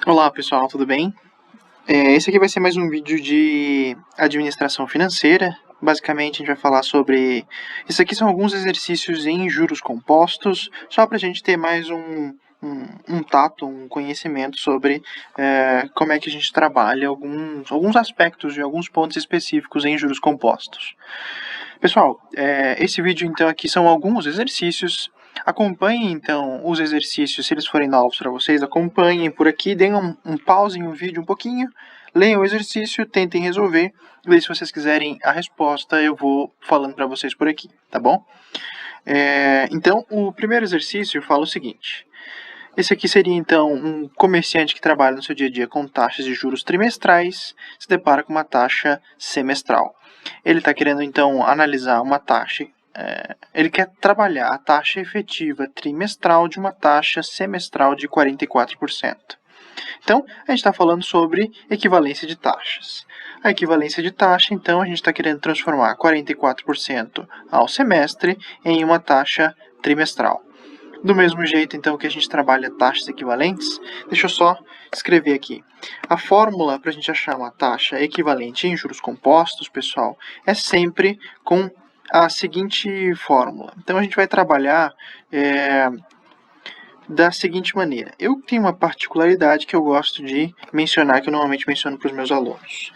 Olá pessoal, tudo bem? Esse aqui vai ser mais um vídeo de administração financeira. Basicamente a gente vai falar sobre... Isso aqui são alguns exercícios em juros compostos, só para a gente ter mais um tato, um conhecimento sobre como é que a gente trabalha alguns aspectos de alguns pontos específicos em juros compostos. Pessoal, esse vídeo então aqui são alguns exercícios. Acompanhem então os exercícios, se eles forem novos para vocês, acompanhem por aqui, deem um pause no vídeo um pouquinho, leiam o exercício, tentem resolver, e aí se vocês quiserem a resposta eu vou falando para vocês por aqui, tá bom? Então, o primeiro exercício fala o seguinte: esse aqui seria então um comerciante que trabalha no seu dia a dia com taxas de juros trimestrais, se depara com uma taxa semestral. Ele está querendo então analisar uma taxa, ele quer trabalhar a taxa efetiva trimestral de uma taxa semestral de 44%. Então, a gente está falando sobre equivalência de taxas. A equivalência de taxa, então, a gente está querendo transformar 44% ao semestre em uma taxa trimestral. Do mesmo jeito, então, que a gente trabalha taxas equivalentes, deixa eu só escrever aqui. A fórmula para a gente achar uma taxa equivalente em juros compostos, pessoal, é sempre com a seguinte fórmula. Então, a gente vai trabalhar da seguinte maneira. Eu tenho uma particularidade que eu gosto de mencionar, que eu normalmente menciono para os meus alunos.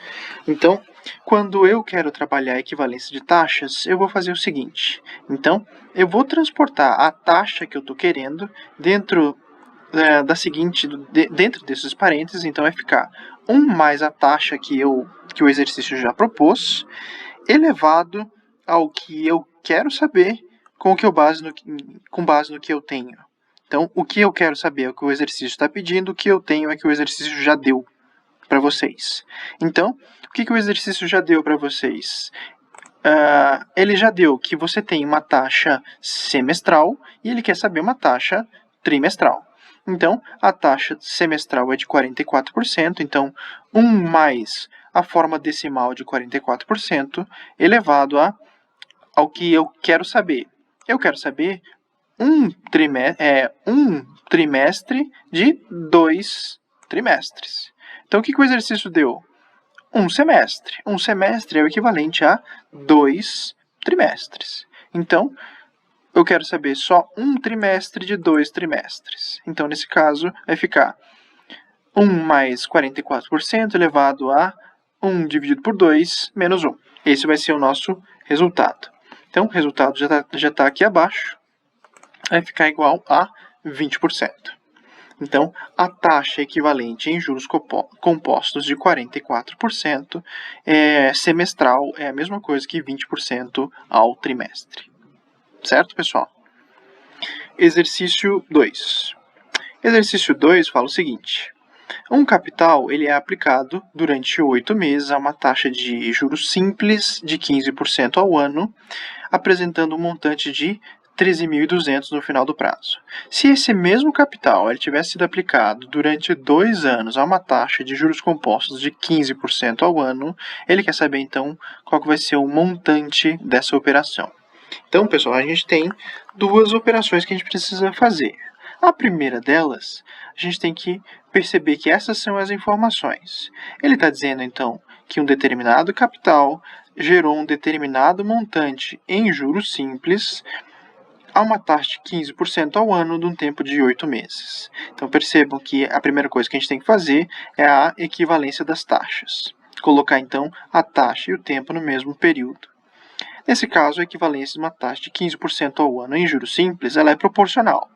Então, quando eu quero trabalhar a equivalência de taxas, eu vou fazer o seguinte. Então, eu vou transportar a taxa que eu estou querendo dentro dentro desses parênteses. Então, vai ficar 1 mais a taxa que o exercício já propôs, elevado ao que eu quero saber com base no que eu tenho. Então, o que eu quero saber é o que o exercício está pedindo, o que eu tenho é que o exercício já deu para vocês. Então, o que o exercício já deu para vocês? Ele já deu que você tem uma taxa semestral e ele quer saber uma taxa trimestral. Então, a taxa semestral é de 44%, então 1 mais a forma decimal de 44% elevado ao que eu quero saber. Eu quero saber um trimestre de 2 trimestres. Então, o que o exercício deu? Um semestre. Um semestre é o equivalente a 2 trimestres. Então, eu quero saber só um trimestre de 2 trimestres. Então, nesse caso, vai ficar 1 mais 44% elevado a 1 dividido por 2 menos 1. Esse vai ser o nosso resultado. Então, o resultado já está aqui abaixo. Vai ficar igual a 20%. Então, a taxa equivalente em juros compostos de 44% semestral é a mesma coisa que 20% ao trimestre. Certo, pessoal? Exercício 2. Exercício 2 fala o seguinte: um capital ele é aplicado durante 8 meses a uma taxa de juros simples de 15% ao ano, apresentando um montante de 13.200 no final do prazo. Se esse mesmo capital ele tivesse sido aplicado durante 2 anos a uma taxa de juros compostos de 15% ao ano, ele quer saber então qual que vai ser o montante dessa operação. Então, pessoal, a gente tem duas operações que a gente precisa fazer. A primeira delas, a gente tem que perceber que essas são as informações. Ele está dizendo, então, que um determinado capital gerou um determinado montante em juros simples a uma taxa de 15% ao ano de um tempo de 8 meses. Então, percebam que a primeira coisa que a gente tem que fazer é a equivalência das taxas. Colocar, então, a taxa e o tempo no mesmo período. Nesse caso, a equivalência de uma taxa de 15% ao ano em juros simples ela é proporcional.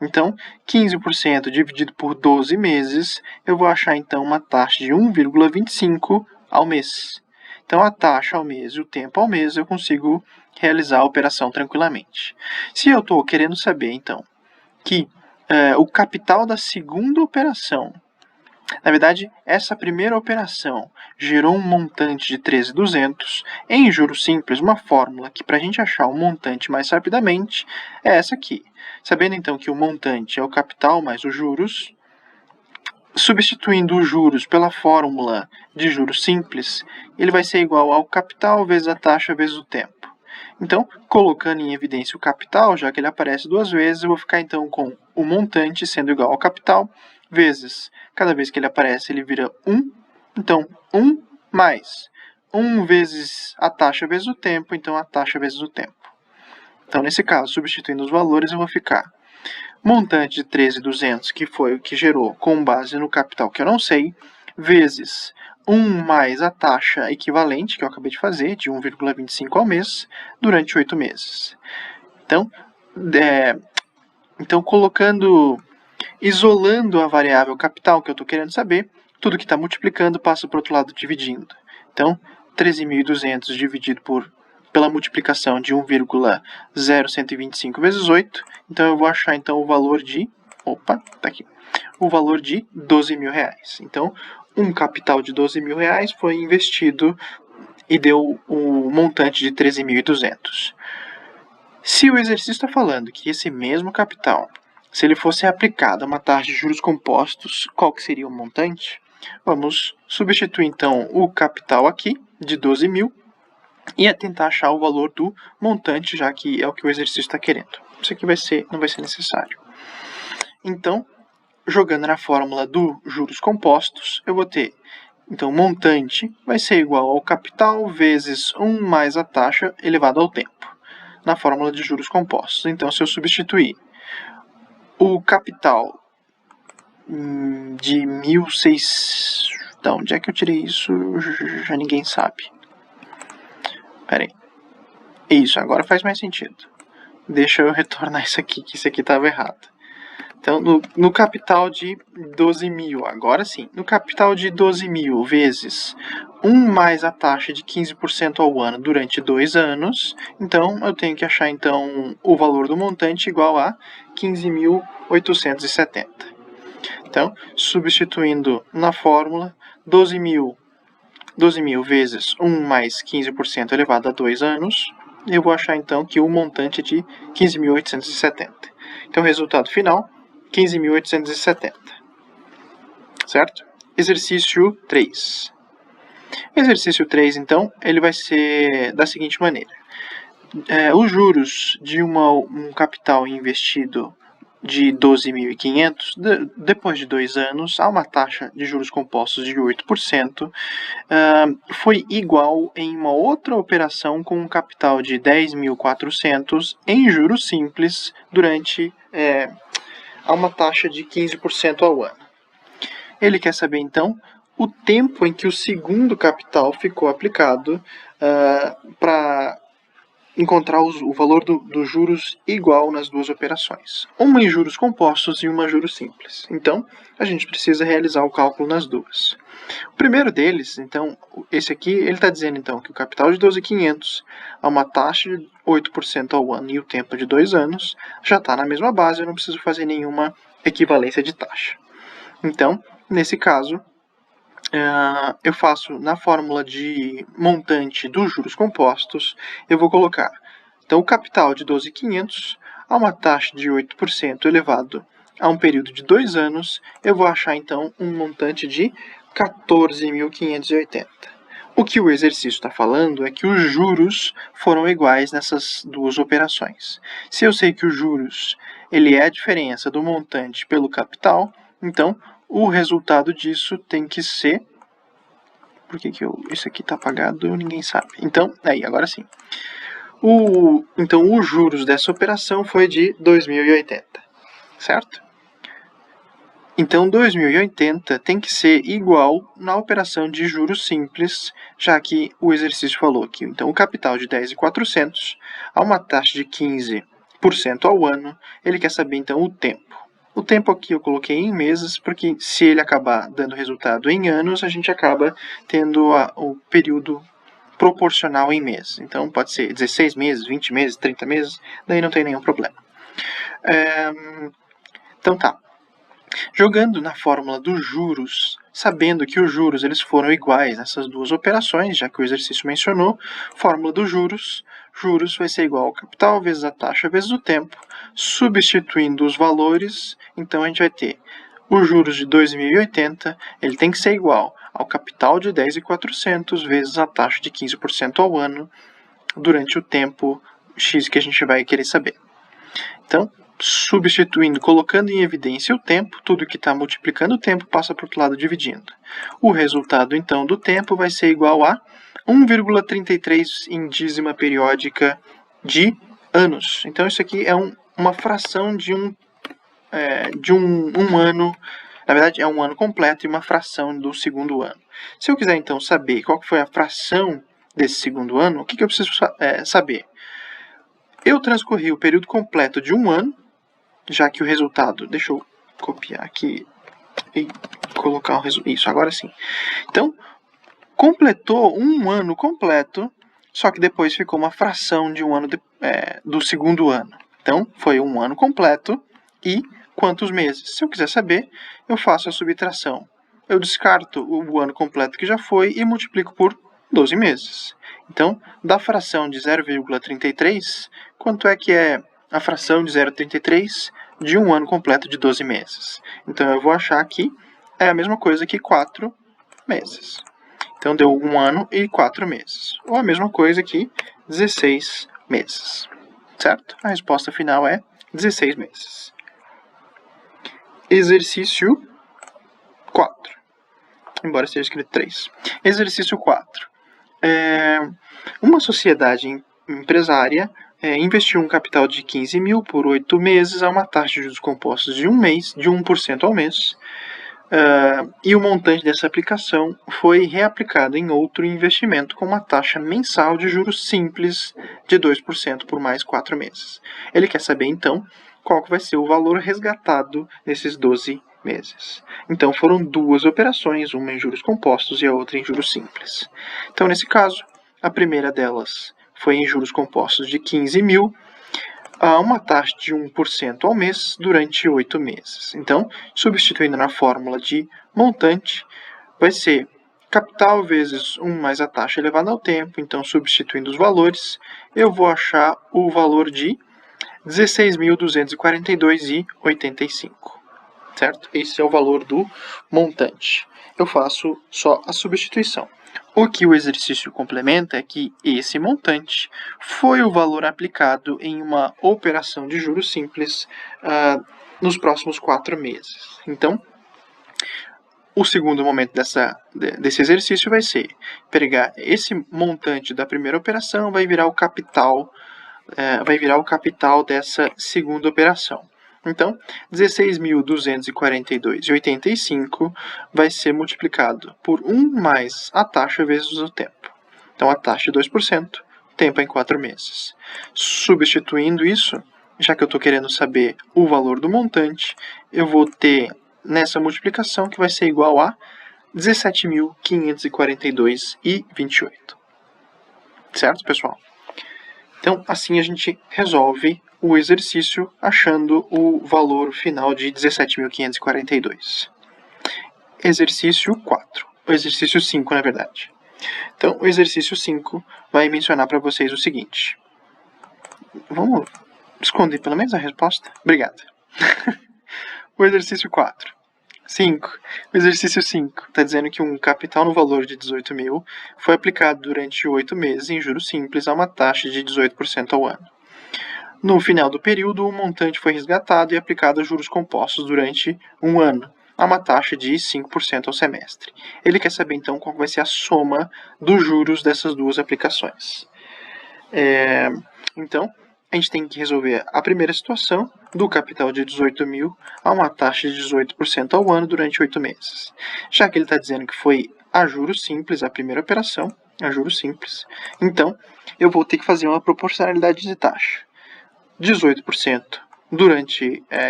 Então, 15% dividido por 12 meses, eu vou achar, então, uma taxa de 1,25 ao mês. Então, a taxa ao mês e o tempo ao mês, eu consigo realizar a operação tranquilamente. Se eu estou querendo saber, então, que o capital da segunda operação, na verdade, essa primeira operação gerou um montante de 13.200 em juros simples, uma fórmula que para a gente achar o montante mais rapidamente é essa aqui. Sabendo então que o montante é o capital mais os juros, substituindo os juros pela fórmula de juros simples, ele vai ser igual ao capital vezes a taxa vezes o tempo. Então, colocando em evidência o capital, já que ele aparece 2 vezes, eu vou ficar então com o montante sendo igual ao capital vezes, cada vez que ele aparece, ele vira 1. Então, 1 mais 1 vezes a taxa vezes o tempo, então a taxa vezes o tempo. Então, nesse caso, substituindo os valores, eu vou ficar montante de 13.200, que foi o que gerou com base no capital que eu não sei, vezes 1 mais a taxa equivalente, que eu acabei de fazer, de 1,25 ao mês, durante 8 meses. Então, isolando a variável capital que eu estou querendo saber, tudo que está multiplicando passa para o outro lado dividindo. Então, 13.200 dividido pela multiplicação de 1,0125 vezes 8. Então, eu vou achar então o valor de... Opa, tá aqui. O valor de R$12.000. Então, um capital de R$12.000 foi investido e deu o montante de 13.200. Se o exercício está falando que esse mesmo capital, se ele fosse aplicado a uma taxa de juros compostos, qual que seria o montante? Vamos substituir então o capital aqui, de 12.000, e tentar achar o valor do montante, já que é o que o exercício está querendo. Isso aqui não vai ser necessário. Então, jogando na fórmula do juros compostos, eu vou ter, então, montante vai ser igual ao capital vezes 1 mais a taxa elevado ao tempo, na fórmula de juros compostos. Então, se eu substituir o capital de 1.600... Da onde é que eu tirei isso? Já ninguém sabe. Pera aí. Isso, agora faz mais sentido. Deixa eu retornar isso aqui, que isso aqui estava errado. Então, no capital de 12.000, agora sim. No capital de 12.000 vezes 1 mais a taxa de 15% ao ano durante 2 anos, então eu tenho que achar então o valor do montante igual a 15.870. Então, substituindo na fórmula, 12.000 vezes 1 mais 15% elevado a 2 anos, eu vou achar então que o montante é de 15.870. Então, o resultado final, 15.870. Certo? Exercício 3. Exercício 3, então, ele vai ser da seguinte maneira. Os juros de um capital investido de 12.500, depois de 2 anos, a uma taxa de juros compostos de 8%, foi igual em uma outra operação com um capital de 10.400 em juros simples a uma taxa de 15% ao ano. Ele quer saber, então, o tempo em que o segundo capital ficou aplicado para encontrar o valor dos juros igual nas duas operações. Uma em juros compostos e uma em juros simples. Então, a gente precisa realizar o cálculo nas duas. O primeiro deles, então, esse aqui, ele está dizendo então que o capital de 12.500 a uma taxa de 8% ao ano e o tempo de 2 anos já está na mesma base, eu não preciso fazer nenhuma equivalência de taxa. Então, nesse caso, eu faço na fórmula de montante dos juros compostos, eu vou colocar então o capital de 12.500 a uma taxa de 8% elevado a um período de 2 anos, eu vou achar então um montante de 14.580. O que o exercício está falando é que os juros foram iguais nessas duas operações. Se eu sei que os juros ele é a diferença do montante pelo capital, então o resultado disso tem que ser... Por que isso aqui está apagado? Ninguém sabe. Então, agora sim. Então, os juros dessa operação foi de 2.080, certo? Então, 2.080 tem que ser igual na operação de juros simples, já que o exercício falou que então, o capital de 10.400 a uma taxa de 15% ao ano, ele quer saber então o tempo. O tempo aqui eu coloquei em meses, porque se ele acabar dando resultado em anos, a gente acaba tendo o período proporcional em meses. Então, pode ser 16 meses, 20 meses, 30 meses, daí não tem nenhum problema. Então, tá. Jogando na fórmula dos juros, sabendo que os juros eles foram iguais nessas duas operações, já que o exercício mencionou, fórmula dos juros vai ser igual ao capital vezes a taxa vezes o tempo, substituindo os valores, então a gente vai ter os juros de 2.080, ele tem que ser igual ao capital de 10.400 vezes a taxa de 15% ao ano, durante o tempo X que a gente vai querer saber. Então, substituindo, colocando em evidência o tempo, tudo que está multiplicando o tempo passa para o outro lado dividindo. O resultado, então, do tempo vai ser igual a 1,33 em dízima periódica de anos. Então, isso aqui é uma fração de um ano. Na verdade, é um ano completo e uma fração do segundo ano. Se eu quiser, então, saber qual foi a fração desse segundo ano, o que eu preciso saber? Eu transcorri o período completo de um ano, já que o resultado... Deixa eu copiar aqui e colocar o resultado. Isso, agora sim. Então, completou um ano completo, só que depois ficou uma fração de um ano do segundo ano. Então, foi um ano completo e quantos meses? Se eu quiser saber, eu faço a subtração. Eu descarto o ano completo que já foi e multiplico por 12 meses. Então, da fração de 0,33, quanto é que é a fração de 0,33 de um ano completo de 12 meses? Então, eu vou achar que é a mesma coisa que 4 meses. Então, deu 1 ano e 4 meses. Ou a mesma coisa que 16 meses. Certo? A resposta final é 16 meses. Exercício 4. Embora esteja escrito 3. Exercício 4. Uma sociedade empresária investiu um capital de 15 mil por 8 meses a uma taxa de juros compostos de 1% ao mês. E o montante dessa aplicação foi reaplicado em outro investimento com uma taxa mensal de juros simples de 2% por mais 4 meses. Ele quer saber, então, qual que vai ser o valor resgatado nesses 12 meses. Então, foram duas operações, uma em juros compostos e a outra em juros simples. Então, nesse caso, a primeira delas foi em juros compostos de 15 mil, a uma taxa de 1% ao mês durante 8 meses. Então, substituindo na fórmula de montante, vai ser capital vezes 1 mais a taxa elevada ao tempo. Então, substituindo os valores, eu vou achar o valor de 16.242,85. Certo? Esse é o valor do montante. Eu faço só a substituição. O que o exercício complementa é que esse montante foi o valor aplicado em uma operação de juros simples nos próximos 4 meses. Então, o segundo momento desse exercício vai ser pegar esse montante da primeira operação, vai virar o capital dessa segunda operação. Então, 16.242,85 vai ser multiplicado por 1 mais a taxa vezes o tempo. Então, a taxa é 2%, tempo é em 4 meses. Substituindo isso, já que eu estou querendo saber o valor do montante, eu vou ter nessa multiplicação que vai ser igual a 17.542,28. Certo, pessoal? Então, assim a gente resolve o exercício achando o valor final de 17.542. Exercício 4. O exercício 5, na verdade. Então, o exercício 5 vai mencionar para vocês o seguinte. Vamos esconder pelo menos a resposta? Obrigado. O exercício 4. 5. O exercício 5 está dizendo que um capital no valor de 18 mil foi aplicado durante 8 meses em juros simples a uma taxa de 18% ao ano. No final do período, o montante foi resgatado e aplicado a juros compostos durante um ano, a uma taxa de 5% ao semestre. Ele quer saber, então, qual vai ser a soma dos juros dessas duas aplicações. Então, a gente tem que resolver a primeira situação do capital de 18 mil a uma taxa de 18% ao ano durante 8 meses. Já que ele está dizendo que foi a juros simples, a primeira operação, a juros simples, então eu vou ter que fazer uma proporcionalidade de taxa. 18%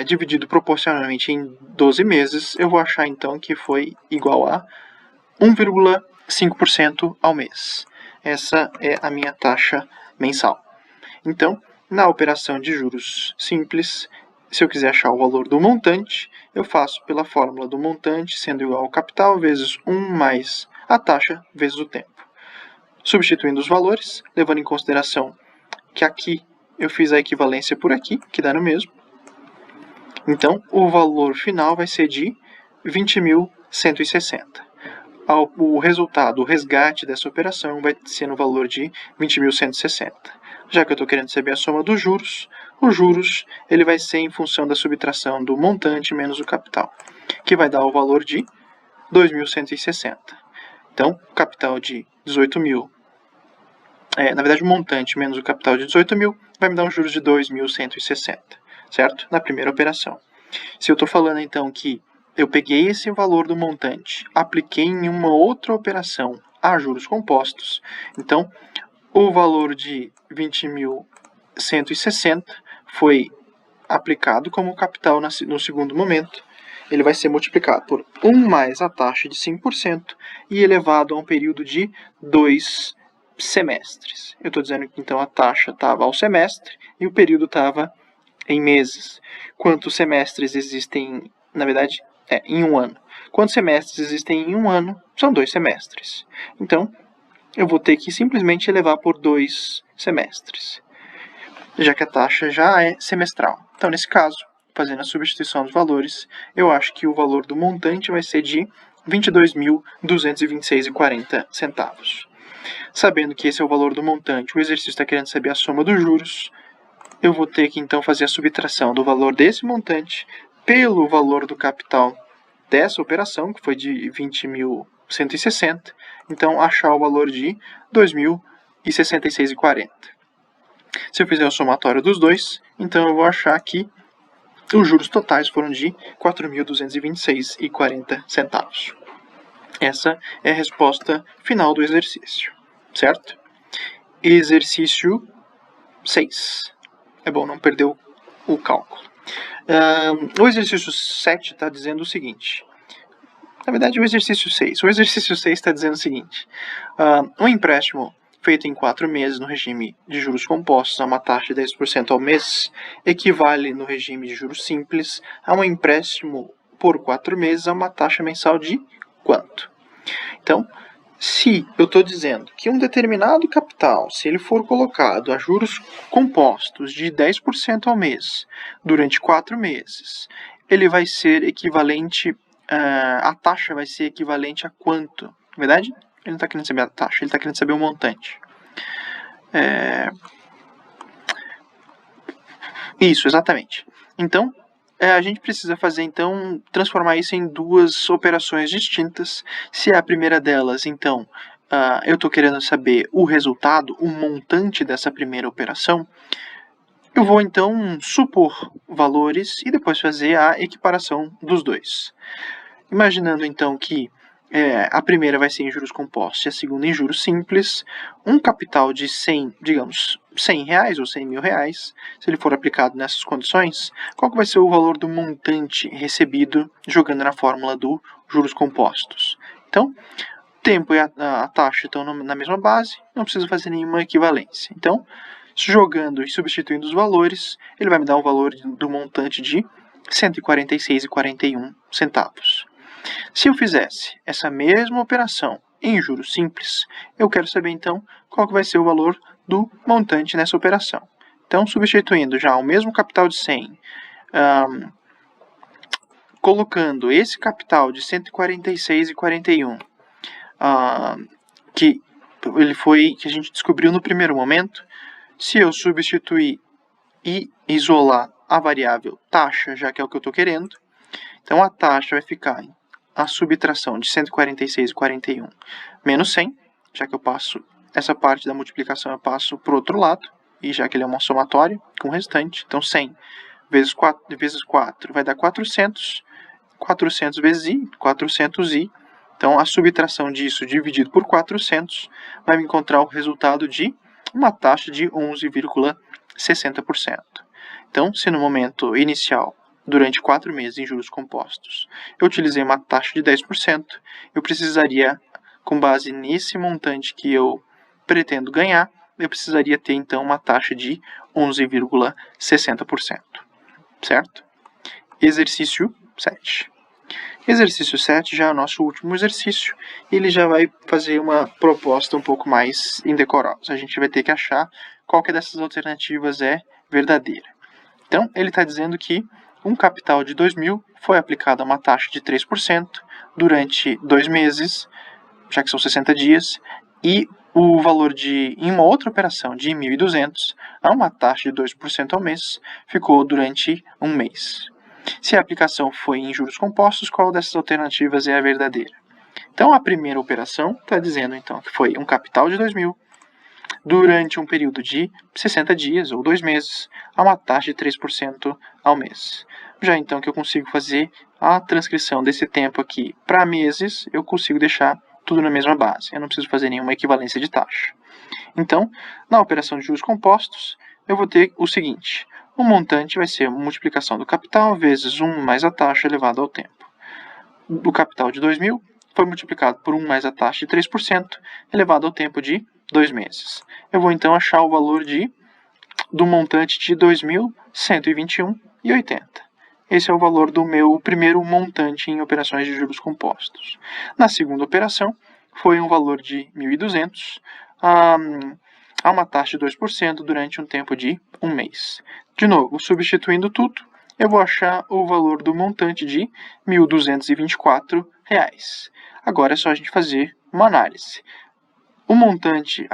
dividido proporcionalmente em 12 meses, eu vou achar então que foi igual a 1,5% ao mês. Essa é a minha taxa mensal. Então, na operação de juros simples, se eu quiser achar o valor do montante, eu faço pela fórmula do montante sendo igual ao capital vezes 1 mais a taxa vezes o tempo. Substituindo os valores, levando em consideração que aqui eu fiz a equivalência por aqui, que dá no mesmo. Então, o valor final vai ser de 20.160. O resultado, o resgate dessa operação vai ser no valor de 20.160. Já que eu estou querendo saber a soma dos juros, os juros ele vai ser em função da subtração do montante menos o capital, que vai dar o valor de 2.160. Então, o capital de 18.000, na verdade o montante menos o capital de 18.000 vai me dar um juros de 2.160, certo? Na primeira operação. Se eu estou falando então que eu peguei esse valor do montante, apliquei em uma outra operação a juros compostos, então o valor de 20.160 foi aplicado como capital no segundo momento. Ele vai ser multiplicado por 1 mais a taxa de 5% e elevado a um período de 2 semestres. Eu estou dizendo que então a taxa estava ao semestre e o período estava em meses. Quantos semestres existem, na verdade, em um ano? Quantos semestres existem em um ano? São 2 semestres. Então, eu vou ter que simplesmente elevar por 2 semestres, já que a taxa já é semestral. Então, nesse caso, fazendo a substituição dos valores, eu acho que o valor do montante vai ser de 22.226,40 centavos. Sabendo que esse é o valor do montante, o exercício está querendo saber a soma dos juros, eu vou ter que então fazer a subtração do valor desse montante pelo valor do capital dessa operação, que foi de 20.160, então achar o valor de 2.066,40. Se eu fizer o somatório dos dois, então eu vou achar que os juros totais foram de 4.226,40 centavos. Essa é a resposta final do exercício, certo? Exercício 6. É bom não perder o cálculo. O exercício 7 está dizendo o seguinte. Na verdade, o exercício 6. O exercício 6 está dizendo o seguinte. Um empréstimo feito em 4 meses no regime de juros compostos a uma taxa de 10% ao mês equivale no regime de juros simples a um empréstimo por 4 meses a uma taxa mensal de quanto? Então, se eu estou dizendo que um determinado capital, se ele for colocado a juros compostos de 10% ao mês durante 4 meses, ele vai ser equivalente, a taxa vai ser equivalente a quanto? Na verdade, ele não está querendo saber a taxa, ele está querendo saber o montante. Isso, exatamente. Então, a gente precisa fazer, então, transformar isso em duas operações distintas. Se a primeira delas, então, eu estou querendo saber o resultado, o montante dessa primeira operação, eu vou, então, supor valores e depois fazer a equiparação dos dois. Imaginando, então, que a primeira vai ser em juros compostos e a segunda em juros simples, um capital de 100, digamos, 100 reais ou 100 mil reais, se ele for aplicado nessas condições, qual que vai ser o valor do montante recebido jogando na fórmula do juros compostos? Então, o tempo e a taxa estão na mesma base, não precisa fazer nenhuma equivalência. Então, jogando e substituindo os valores, ele vai me dar um valor do montante de 146,41 centavos. Se eu fizesse essa mesma operação em juros simples, eu quero saber então qual que vai ser o valor do montante nessa operação. Então, substituindo já o mesmo capital de 100, colocando esse capital de 146,41, que a gente descobriu no primeiro momento, se eu substituir e isolar a variável taxa, já que é o que eu estou querendo, então a taxa vai ficar a subtração de 146,41 menos 100, já que eu passo essa parte da multiplicação, eu passo para o outro lado, e já que ele é uma somatória com o restante, então 100 vezes 4 vai dar 400, 400 vezes i, 400i, então a subtração disso dividido por 400 vai me encontrar o resultado de uma taxa de 11,60%. Então, se no momento inicial, durante 4 meses em juros compostos, eu utilizei uma taxa de 10%, eu precisaria, com base nesse montante que eu pretendo ganhar, eu precisaria ter então uma taxa de 11,60%, certo? Exercício 7. Exercício 7 já é o nosso último exercício, e ele já vai fazer uma proposta um pouco mais indecorosa. A gente vai ter que achar qual que dessas alternativas é verdadeira. Então, ele está dizendo que um capital de 2.000 foi aplicado a uma taxa de 3% durante 2 meses, já que são 60 dias, e o valor em uma outra operação de 1.200 a uma taxa de 2% ao mês ficou durante um mês. Se a aplicação foi em juros compostos, qual dessas alternativas é a verdadeira? Então, a primeira operação está dizendo então que foi um capital de 2.000 durante um período de 60 dias ou 2 meses, a uma taxa de 3% ao mês. Já então que eu consigo fazer a transcrição desse tempo aqui para meses, eu consigo deixar tudo na mesma base. Eu não preciso fazer nenhuma equivalência de taxa. Então, na operação de juros compostos, eu vou ter o seguinte: o montante vai ser a multiplicação do capital vezes 1 mais a taxa elevado ao tempo. O capital de 2.000 foi multiplicado por 1 mais a taxa de 3% elevado ao tempo de 2 meses. Eu vou então achar o valor do montante de 2.121,80. Esse é o valor do meu primeiro montante em operações de juros compostos. Na segunda operação, foi um valor de 1.200 a uma taxa de 2% durante um tempo de um mês. De novo, substituindo tudo, eu vou achar o valor do montante de R$ 1.224. Agora é só a gente fazer uma análise. O montante,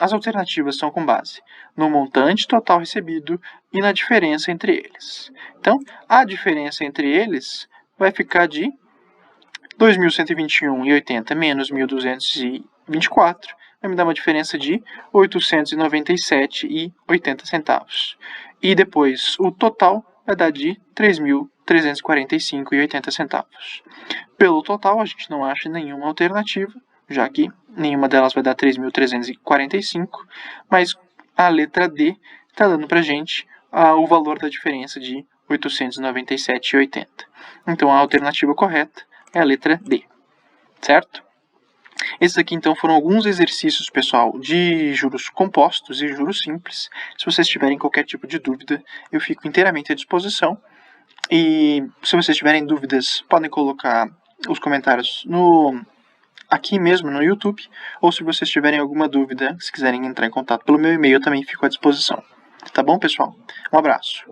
as alternativas são com base no montante total recebido e na diferença entre eles. Então, a diferença entre eles vai ficar de 2.121,80 menos 1.224, vai me dar uma diferença de 897,80 centavos. E depois, o total vai dar de 3.345,80 centavos. Pelo total, a gente não acha nenhuma alternativa, já que nenhuma delas vai dar 3.345, mas a letra D está dando para a gente o valor da diferença de 897,80. Então, a alternativa correta é a letra D, certo? Esses aqui, então, foram alguns exercícios, pessoal, de juros compostos e juros simples. Se vocês tiverem qualquer tipo de dúvida, eu fico inteiramente à disposição. E se vocês tiverem dúvidas, podem colocar os comentários aqui mesmo no YouTube, ou se vocês tiverem alguma dúvida, se quiserem entrar em contato pelo meu e-mail, eu também fico à disposição. Tá bom, pessoal? Um abraço.